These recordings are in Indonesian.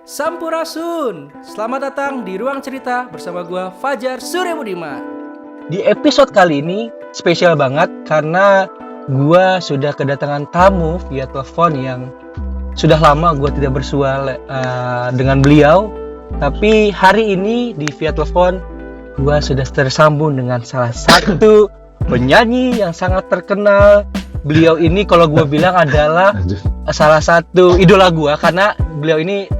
Sampurasun, selamat datang di Ruang Cerita bersama gua Fajar Surya Budiman. Di episode kali ini spesial banget karena gua sudah kedatangan tamu via telepon yang sudah lama gua tidak bersua dengan beliau. Tapi hari ini di via telepon gua sudah tersambung dengan salah satu penyanyi yang sangat terkenal. Beliau ini kalau gua bilang adalah salah satu idola gua karena beliau ini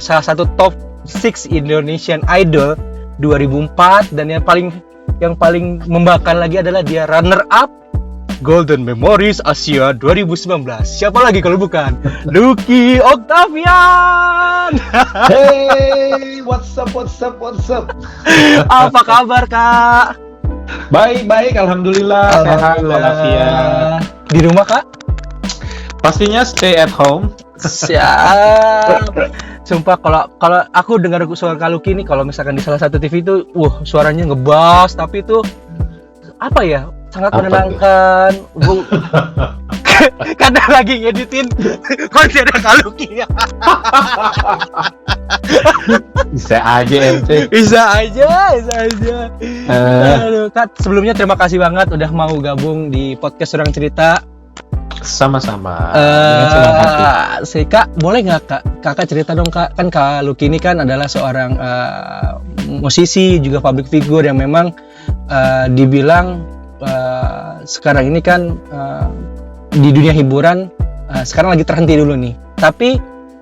salah satu top 6 Indonesian Idol 2004 dan yang paling membanggakan lagi adalah dia runner up Golden Memories Asia 2019. Siapa lagi kalau bukan Lucky Octavian. Hey, what's up? Apa kabar, Kak? Baik, alhamdulillah. Sehat walafiat. Di rumah, Kak? Pastinya stay at home. Siap. Sumpah kalau aku dengar suara Kak Lucky nih kalau misalkan di salah satu TV itu, suaranya ngebas tapi itu apa ya? Sangat menenangkan. Karena lagi ngeditin konser Kak Lucky ya. Bisa aja ente. Bisa aja. Aduh, Kak, sebelumnya terima kasih banget udah mau gabung di podcast Ruang Cerita. Sama-sama. Dengan senang hati. Kak, boleh nggak kakak cerita dong, Kak? Kan Kak Lucky ini kan adalah seorang musisi juga public figure yang memang dibilang sekarang ini kan di dunia hiburan sekarang lagi terhenti dulu nih. Tapi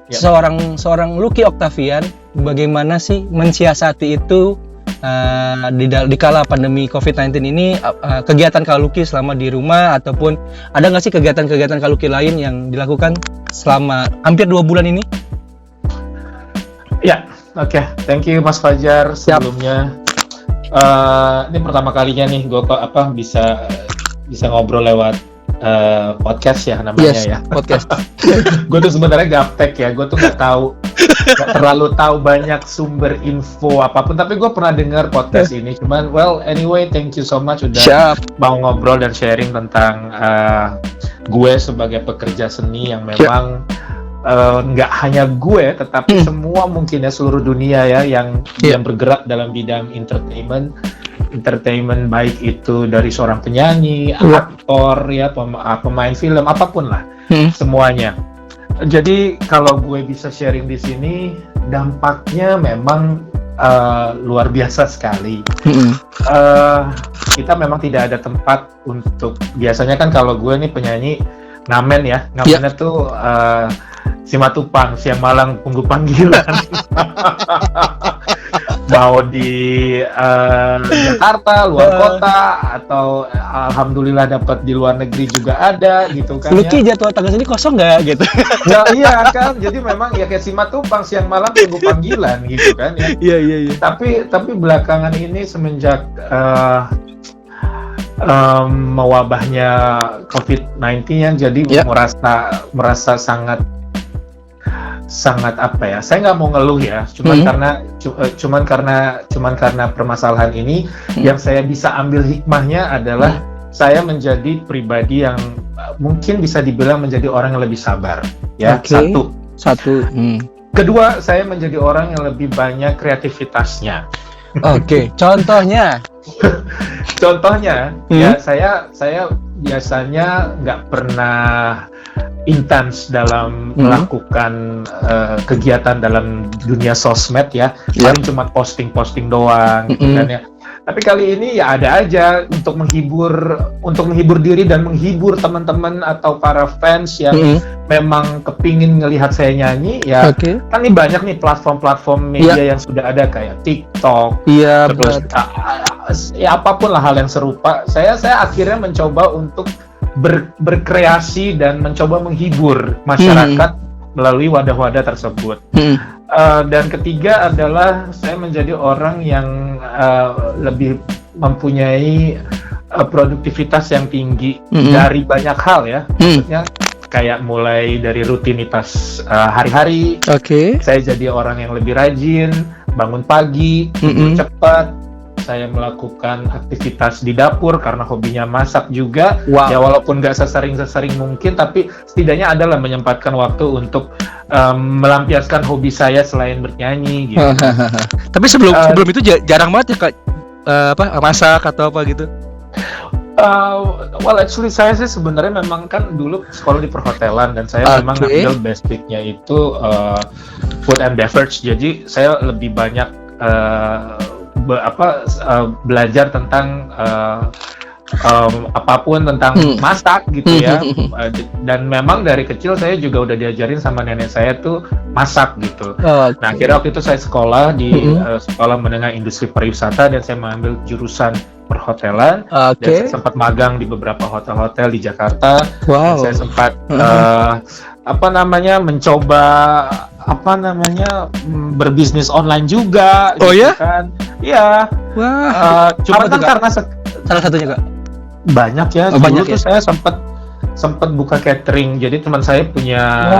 seorang Lucky Octavian bagaimana sih mensiasati itu di kala pandemi COVID-19 ini, kegiatan Kak Lucky selama di rumah ataupun ada nggak sih kegiatan-kegiatan Kak Lucky lain yang dilakukan selama hampir 2 bulan ini? Ya, oke. Thank you Mas Fajar. Sebelumnya ini pertama kalinya nih gue bisa ngobrol lewat podcast ya namanya ya. Podcast. Gue tuh sebenarnya gaptek ya. Gue tuh nggak terlalu tahu banyak sumber info apapun, tapi gue pernah dengar podcast ini. Cuman anyway, thank you so much udah mau ngobrol dan sharing tentang gue sebagai pekerja seni yang memang nggak hanya gue, tetapi semua mungkin ya seluruh dunia ya yang bergerak dalam bidang entertainment baik itu dari seorang penyanyi, aktor ya, pemain film apapun lah, semuanya. Jadi kalau gue bisa sharing di sini, dampaknya memang luar biasa sekali. Kita memang tidak ada tempat untuk, biasanya kan kalau gue nih penyanyi ngamen ya, ngamennya tuh Simatupang, Siang Malang, Tunggu Panggilan. Mau di Jakarta, luar kota, atau alhamdulillah dapat di luar negeri juga ada gitu kan. Lucky jadwal tanggal sini kosong nggak gitu? Ya iya kan, jadi memang ya kayak Simatupang, Siang Malam, Tunggu Panggilan gitu kan ya. Iya. Tapi belakangan ini semenjak mewabahnya COVID-19 ya, jadi merasa sangat apa ya, saya nggak mau ngeluh ya, cuman karena permasalahan ini yang saya bisa ambil hikmahnya adalah saya menjadi pribadi yang mungkin bisa dibilang menjadi orang yang lebih sabar ya. Satu. Kedua, saya menjadi orang yang lebih banyak kreativitasnya. Contohnya ya saya biasanya nggak pernah intens dalam melakukan kegiatan dalam dunia sosmed ya, paling cuma posting doang gitu kan ya. Tapi kali ini ya ada aja untuk menghibur diri dan menghibur teman-teman atau para fans yang memang kepingin ngelihat saya nyanyi ya. Kan ini banyak nih platform media yang sudah ada kayak TikTok, terus ya apapun lah hal yang serupa. Saya akhirnya mencoba untuk berkreasi dan mencoba menghibur masyarakat melalui wadah-wadah tersebut. Dan ketiga adalah saya menjadi orang yang lebih mempunyai produktivitas yang tinggi dari banyak hal ya. Maksudnya kayak mulai dari rutinitas hari-hari. Saya jadi orang yang lebih rajin, bangun pagi, tidur cepat. Saya melakukan aktivitas di dapur karena hobinya masak juga. Ya walaupun nggak sesering mungkin, tapi setidaknya adalah menyempatkan waktu untuk melampiaskan hobi saya selain bernyanyi gitu. Tapi sebelum itu jarang banget ya Kak masak atau apa gitu. Well actually saya sih sebenarnya memang kan dulu sekolah di perhotelan dan saya memang ngambil basicnya itu food and beverage, jadi saya lebih banyak belajar tentang apapun tentang masak gitu ya. Dan memang dari kecil saya juga udah diajarin sama nenek saya tuh masak gitu. Nah akhirnya waktu itu saya sekolah di sekolah menengah industri pariwisata dan saya mengambil jurusan perhotelan. Dan saya sempat magang di beberapa hotel-hotel di Jakarta. Saya sempat mencoba berbisnis online juga. Oh gitu ya? Kan? Iya. Wah. Cuma kan karena salah satunya Kak. Banyak ya. Dulu tuh saya sempat buka catering. Jadi teman saya punya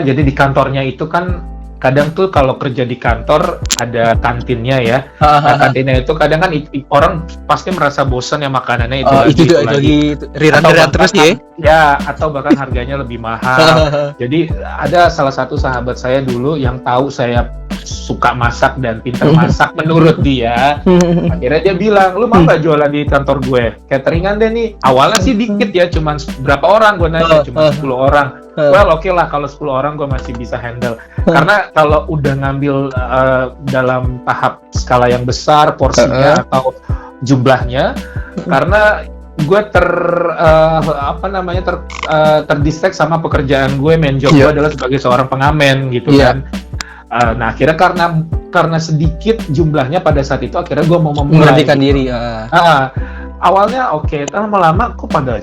jadi di kantornya itu kan kadang tuh kalau kerja di kantor ada kantinnya ya. Nah, kantinnya itu kadang kan orang pasti merasa bosan ya makanannya itu lagi riran terus ya. Ya, atau bahkan harganya lebih mahal. Jadi ada salah satu sahabat saya dulu yang tahu saya suka masak dan pintar masak menurut dia. Akhirnya dia bilang, lu mau nggak jualan di kantor gue? Cateringan deh nih. Awalnya sih dikit ya, cuman berapa orang gue nanya, cuma 10 orang. Well oke lah, kalau 10 orang gue masih bisa handle. Karena kalau udah ngambil dalam tahap skala yang besar porsinya atau jumlahnya, karena gue terdistract sama pekerjaan gue, main job gue adalah sebagai seorang pengamen gitu kan. Nah akhirnya karena sedikit jumlahnya pada saat itu, akhirnya gue mau memulai diri. Awalnya oke, lama-lama kok pada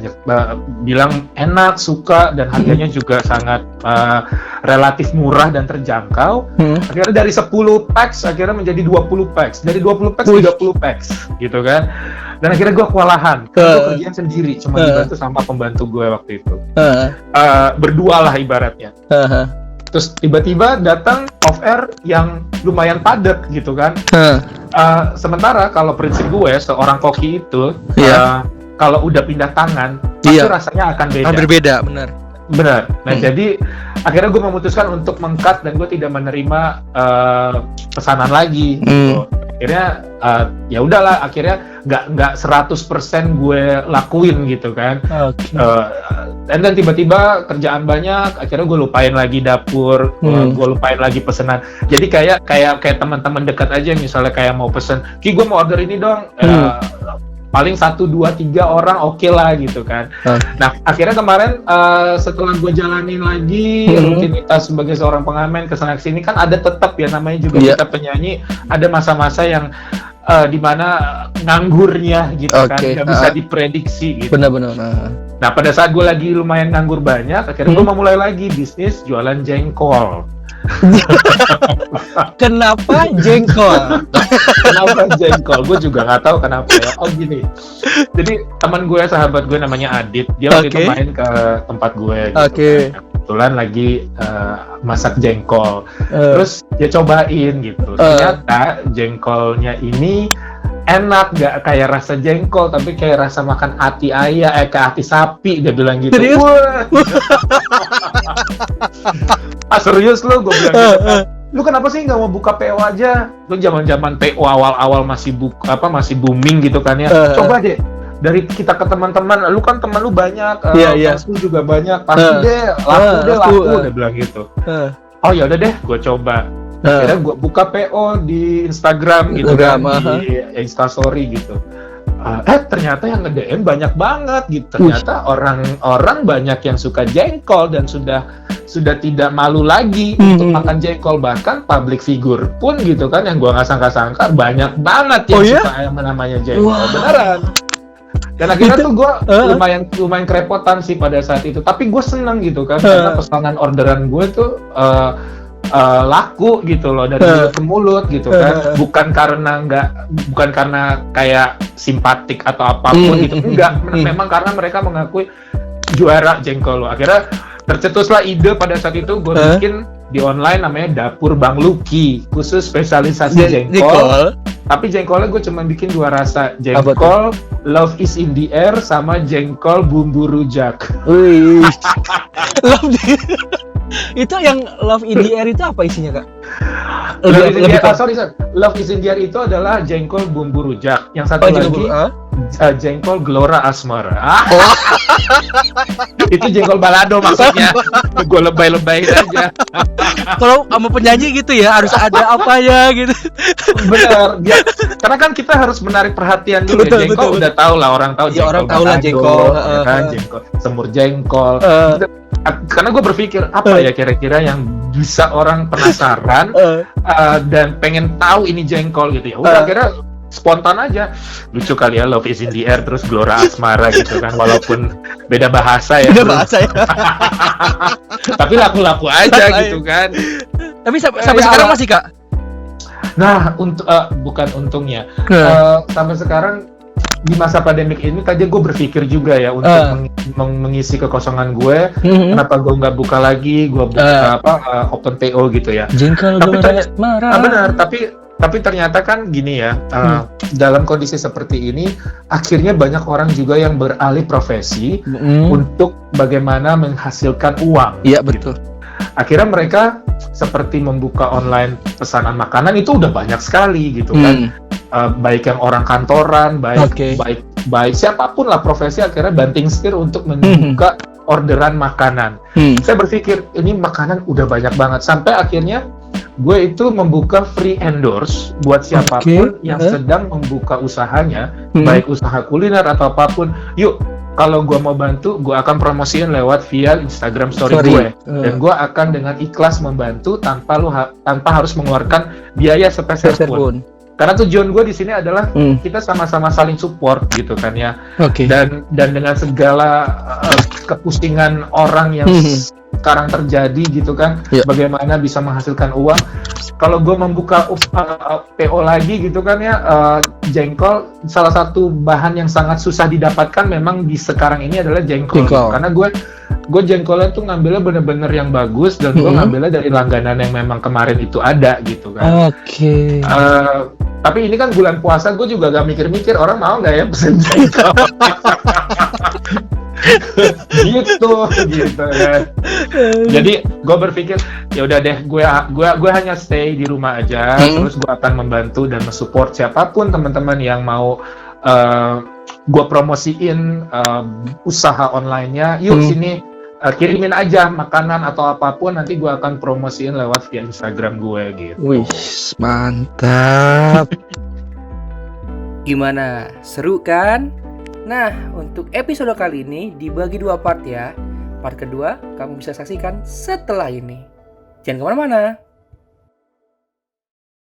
bilang enak, suka, dan harganya juga sangat relatif murah dan terjangkau. Akhirnya dari 10 packs akhirnya menjadi 20 packs, dari 20 packs 30 packs gitu kan. Dan akhirnya gue kewalahan, gue kerjaan sendiri, cuma dibantu sama pembantu gue waktu itu. Berdua lah ibaratnya. Terus tiba-tiba datang off air yang lumayan padat gitu kan. Sementara kalau prinsip gue seorang koki itu kalau udah pindah tangan pasti rasanya akan beda. Berbeda, benar. Nah jadi akhirnya gue memutuskan untuk meng-cut dan gue tidak menerima pesanan lagi. Gitu. Akhirnya ya udahlah, akhirnya nggak 100% gue lakuin gitu kan. Dan tiba-tiba kerjaan banyak, akhirnya gue lupain lagi dapur, gue lupain lagi pesanan. Jadi kayak teman-teman dekat aja, misalnya kayak mau pesen, Ki gue mau order ini dong. Paling 1, 2, 3 orang oke lah gitu kan. Nah akhirnya kemarin setelah gue jalanin lagi rutinitas sebagai seorang pengamen kesana kesini, kan ada tetap ya namanya juga kita penyanyi, ada masa-masa yang dimana nganggurnya gitu kan, nggak bisa diprediksi gitu. Benar. Nah pada saat gue lagi lumayan nganggur banyak, akhirnya gue mau mulai lagi bisnis jualan jengkol. Kenapa jengkol? Kenapa jengkol? Gue juga nggak tahu kenapa ya. Oh gini, jadi teman gue, sahabat gue namanya Adit, dia waktu itu main ke tempat gue gitu. Kebetulan lagi masak jengkol. Terus dia cobain gitu. Ternyata jengkolnya ini enak, gak kayak rasa jengkol tapi kayak rasa makan hati ayam, kayak hati sapi, dia bilang gitu. Serius? Serius lu, gue bilang gitu. Lu kenapa sih nggak mau buka PO aja? Lu zaman PO awal-awal masih booming gitu kan ya. Coba deh, dari kita ke teman-teman, lu kan teman lu banyak, fans lu juga banyak, pasti deh laku, dia bilang gitu. Oh ya udah deh, gue coba. Akhirnya gue buka PO di Instagram gitu kan, di Instastory gitu. Ternyata yang nge-DM banyak banget gitu. Ternyata orang banyak yang suka jengkol dan sudah tidak malu lagi untuk makan jengkol. Bahkan public figure pun gitu kan, yang gue nggak sangka-sangka banyak banget yang suka yang namanya jengkol. Beneran. Dan akhirnya tuh gue lumayan kerepotan sih pada saat itu. Tapi gue seneng gitu kan, karena pesanan orderan gue tuh laku gitu loh, dari mulut ke mulut gitu kan. Bukan karena kayak simpatik atau apapun gitu, enggak. Memang karena mereka mengakui juara jengkol lo. Akhirnya tercetuslah ide pada saat itu, gue bikin di online namanya Dapur Bang Lucky, khusus spesialisasi jengkol. Tapi jengkolnya gue cuma bikin 2 rasa. Jengkol Love is in the air sama jengkol bumbu rujak. Wih. Itu yang Love in the air itu apa isinya, Kak? Sorry. Love is in the air itu adalah jengkol bumbu rujak. Yang satu lagi jengkol Gelora Asmara. Itu jengkol balado maksudnya. Gue lebay-lebayin aja. Kalau sama penyanyi gitu ya, harus ada apa ya gitu. Benar. Karena kan kita harus menarik perhatian dulu. Betul, Jengkol betul. Udah tahu lah, orang tahu Ya, jengkol orang tahu lah balado, jengkol. ya kan? Jengkol semur jengkol. Karena gue berpikir apa ya kira-kira yang bisa orang penasaran dan pengen tahu ini jengkol gitu ya. Udah akhirnya spontan aja, lucu kali ya, Love is in the air terus Gelora Asmara gitu kan, walaupun beda bahasa ya. Tapi laku-laku aja gitu kan. Tapi sampai sekarang masih, Kak? Nah, bukan untungnya. Sampai sekarang di masa pandemik ini tadi gue berpikir juga ya untuk mengisi kekosongan gue. Kenapa gue nggak buka lagi? Gue buka open PO gitu ya. Jengkol Gelora Asmara. Benar, tapi ternyata kan gini ya, dalam kondisi seperti ini, akhirnya banyak orang juga yang beralih profesi untuk bagaimana menghasilkan uang. Iya, betul. Akhirnya mereka seperti membuka online pesanan makanan itu udah banyak sekali gitu kan. Baik yang orang kantoran, baik siapapun lah profesi, akhirnya banting setir untuk membuka orderan makanan. Saya berpikir ini makanan udah banyak banget, sampai akhirnya gue itu membuka free endorse buat siapapun yang sedang membuka usahanya, baik usaha kuliner atau apapun. Yuk, kalau gue mau bantu, gue akan promosiin lewat via Instagram story gue, dan gue akan dengan ikhlas membantu tanpa harus mengeluarkan biaya sepeser pun. Karena tujuan gue di sini adalah kita sama-sama saling support gitu kan ya. Dan dengan segala kepusingan orang yang sekarang terjadi gitu kan, bagaimana bisa menghasilkan uang. Kalau gue membuka PO lagi gitu kan ya, jengkol salah satu bahan yang sangat susah didapatkan memang di sekarang ini adalah jengkol. Karena gue jengkolnya tuh ngambilnya bener-bener yang bagus, dan gue ngambilnya dari langganan yang memang kemarin itu ada gitu kan. Tapi ini kan bulan puasa, gue juga gak mikir-mikir orang mau nggak ya pesen jengkol. gitu kan. Jadi gue berpikir ya udah deh, gue hanya stay di rumah aja, terus gue akan membantu dan mensupport siapapun teman-teman yang mau gue promosiin usaha online-nya. Yuk sini, kirimin aja makanan atau apapun, nanti gue akan promosiin lewat via Instagram gue gitu. Wih, mantap. Gimana? Seru kan? Nah, untuk episode kali ini dibagi 2 part ya. Part kedua kamu bisa saksikan setelah ini. Jangan kemana-mana.